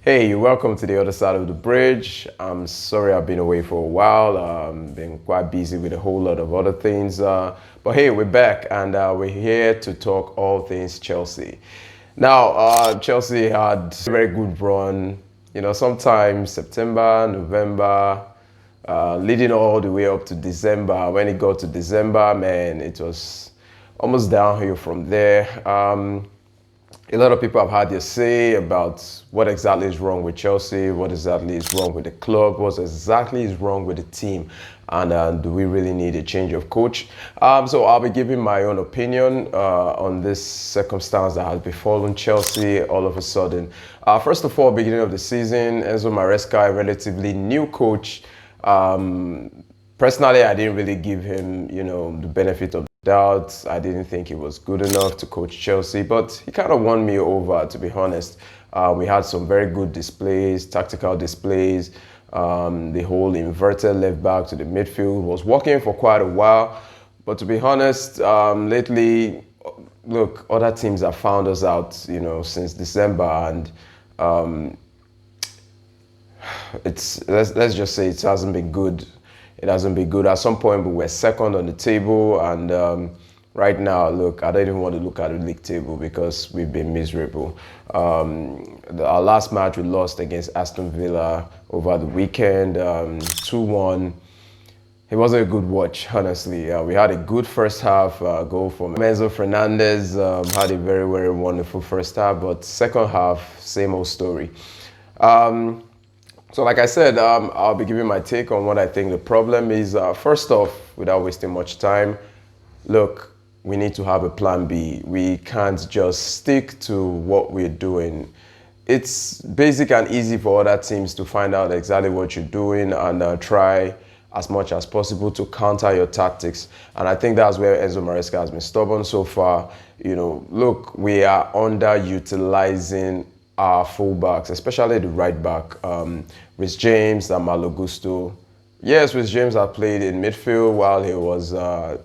Hey, welcome to the other side of the bridge. I'm sorry I've been away for a while. Been quite busy with a whole lot of other things. But hey, we're back and we're here to talk all things Chelsea. Now, Chelsea had a very good run. Sometimes September, November, leading all the way up to December. When it got to December, man, it was almost downhill from there. A lot of people have had their say about what exactly is wrong with Chelsea, what exactly is wrong with the club, what exactly is wrong with the team, and do we really need a change of coach? So I'll be giving my own opinion on this circumstance that has befallen Chelsea all of a sudden. First of all, beginning of the season, Enzo Maresca, a relatively new coach. Personally, I didn't really give him, the benefit of doubt. I didn't think he was good enough to coach Chelsea, but he kind of won me over, to be honest. We had some very good displays, tactical displays. The whole inverted left back to the midfield was working for quite a while. But to be honest, lately, look, other teams have found us out, since December, and let's just say it hasn't been good. It hasn't been good. At some point, we were second on the table, and right now, look, I don't even want to look at the league table because we've been miserable. Our last match, we lost against Aston Villa over the weekend, 2-1. It wasn't a good watch, honestly. We had a good first half goal from Enzo Fernandez. Had a very, very wonderful first half, but second half, same old story. So like I said, I'll be giving my take on what I think the problem is. First off, without wasting much time, look, we need to have a plan B. We can't just stick to what we're doing. It's basic and easy for other teams to find out exactly what you're doing and try as much as possible to counter your tactics. And I think that's where Enzo Maresca has been stubborn so far. Look, we are underutilizing our fullbacks, especially the right back, Rhys James and Malo Gusto. Yes, Rhys James had played in midfield while he was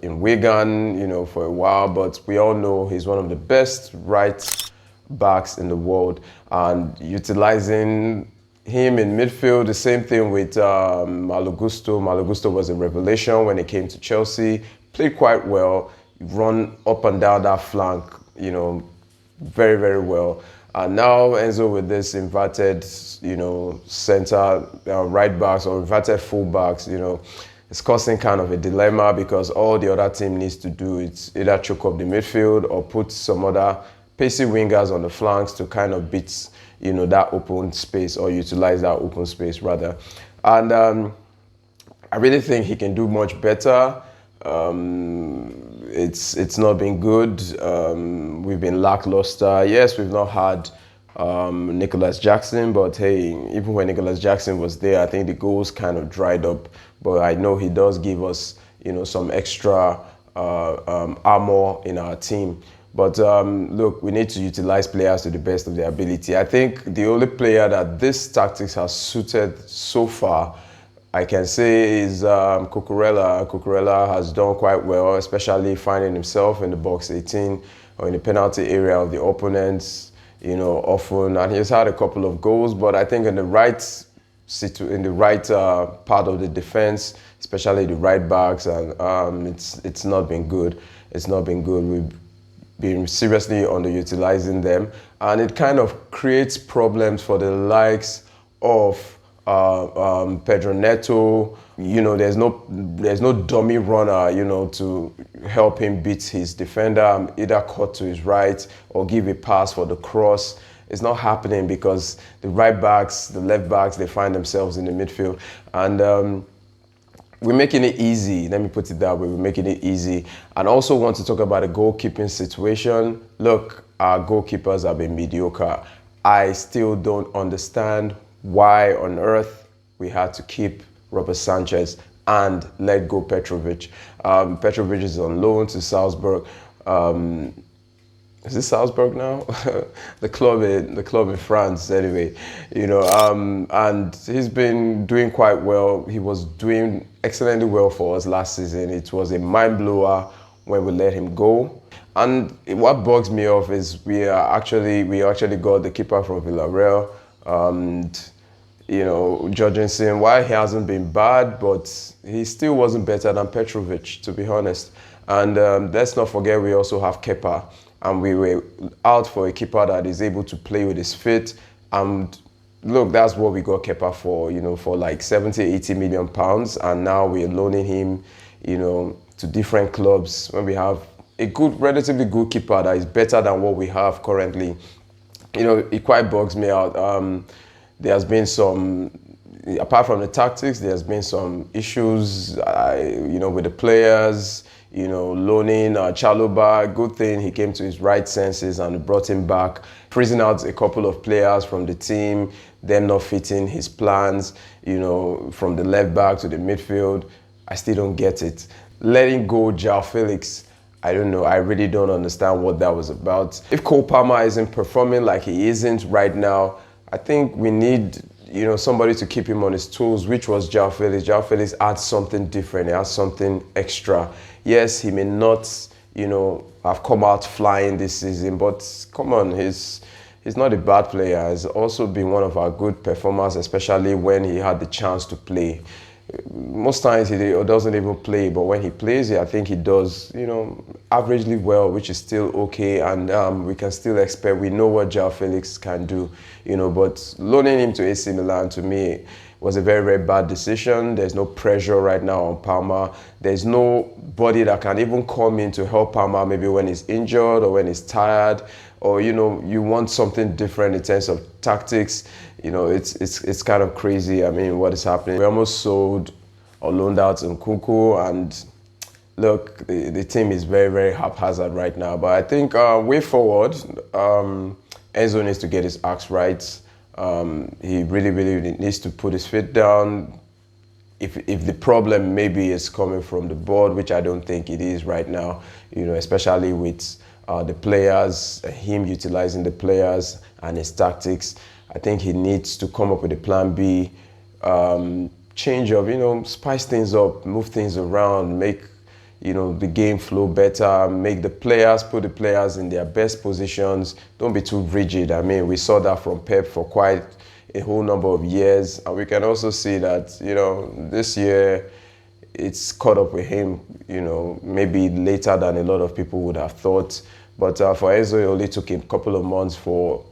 in Wigan, for a while, but we all know he's one of the best right backs in the world. And utilizing him in midfield, the same thing with Malo Gusto. Malo Gusto was a revelation when he came to Chelsea, played quite well, run up and down that flank, very, very well. And now Enzo with this inverted, center right backs or inverted full backs, it's causing kind of a dilemma because all the other team needs to do is either choke up the midfield or put some other pacey wingers on the flanks to kind of beat, that open space or utilize that open space rather. And I really think he can do much better. It's not been good. We've been lackluster. Yes, we've not had Nicholas Jackson, but hey, even when Nicholas Jackson was there, I think the goals kind of dried up. But I know he does give us, some extra armor in our team. But look, we need to utilize players to the best of their ability. I think the only player that this tactics has suited so far, I can say, is Cucurella. Cucurella has done quite well, especially finding himself in the box 18 or in the penalty area of the opponents, often. And he's had a couple of goals, but I think in the right part of the defense, especially the right backs, and it's not been good. It's not been good. We've been seriously underutilizing them, and it kind of creates problems for the likes of Pedro Neto. There's no dummy runner, to help him beat his defender, either cut to his right or give a pass for the cross. It's not happening because the right backs, the left backs, they find themselves in the midfield. And we're making it easy. Let me put it that way. We're making it easy. And also want to talk about the goalkeeping situation. Look, our goalkeepers have been mediocre. I still don't understand why on earth we had to keep Robert Sanchez and let go Petrovic. Petrovic is on loan to Salzburg. Is it Salzburg now? the club in France, anyway. And he's been doing quite well. He was doing excellently well for us last season. It was a mind blower when we let him go. And what bugs me off is we actually got the keeper from Villarreal, And Jorgensen, why he hasn't been bad, but he still wasn't better than Petrovic, to be honest. And let's not forget we also have Kepa, and we were out for a keeper that is able to play with his feet. And look, that's what we got Kepa for, for like 70, 80 million pounds, and now we're loaning him, to different clubs when we have a good, relatively good keeper that is better than what we have currently. It quite bugs me out. There has been some, apart from the tactics, there's been some issues, with the players, loaning Chaluba. Good thing he came to his right senses and brought him back. Freezing out a couple of players from the team, them not fitting his plans, from the left back to the midfield. I still don't get it. Letting go João Felix, I don't know. I really don't understand what that was about. If Cole Palmer isn't performing like he isn't right now, I think we need, somebody to keep him on his toes, which was João Felix. João Felix adds something different. He adds something extra. Yes, he may not, have come out flying this season, but come on, he's not a bad player. He's also been one of our good performers, especially when he had the chance to play. Most times he doesn't even play, but when he plays, I think he does, averagely well, which is still okay, and we can still expect, we know what João Felix can do, but loaning him to AC Milan, to me, was a very, very bad decision. There's no pressure right now on Palmer. There's nobody that can even come in to help Palmer maybe when he's injured or when he's tired, or, you want something different in terms of tactics. It's kind of crazy. I mean, what is happening? We almost sold or loaned out Nkunku, and look, the team is very, very haphazard right now. But I think way forward, Enzo needs to get his acts right. He really, really needs to put his feet down. If the problem maybe is coming from the board, which I don't think it is right now, especially with the players, him utilizing the players and his tactics, I think he needs to come up with a plan B, change of, spice things up, move things around, make, the game flow better, make the players, put the players in their best positions. Don't be too rigid. I mean, we saw that from Pep for quite a whole number of years. And we can also see that, this year, it's caught up with him, maybe later than a lot of people would have thought. But for Enzo, it only took a couple of months for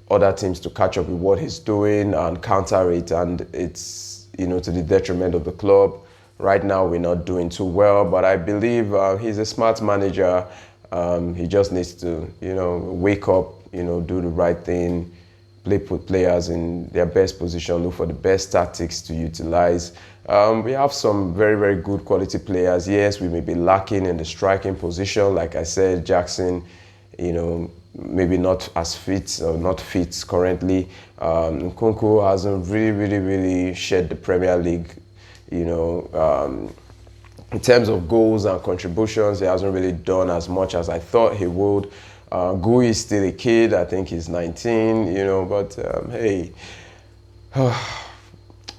other teams to catch up with what he's doing and counter it, and it's, to the detriment of the club. Right now, we're not doing too well, but I believe he's a smart manager. He just needs to, wake up, do the right thing, put players in their best position, look for the best tactics to utilize. We have some very, very good quality players. Yes, we may be lacking in the striking position. Like I said, Jackson, maybe not as fit or not fit currently. Nkunku hasn't really shed the Premier League, in terms of goals and contributions. He hasn't really done as much as I thought he would. Gui is still a kid. I think he's 19, but hey,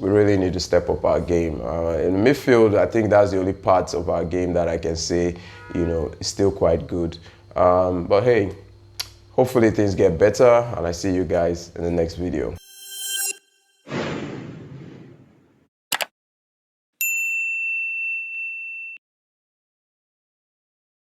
we really need to step up our game. In midfield, I think that's the only part of our game that I can say, is still quite good. But hey, hopefully things get better, and I see you guys in the next video.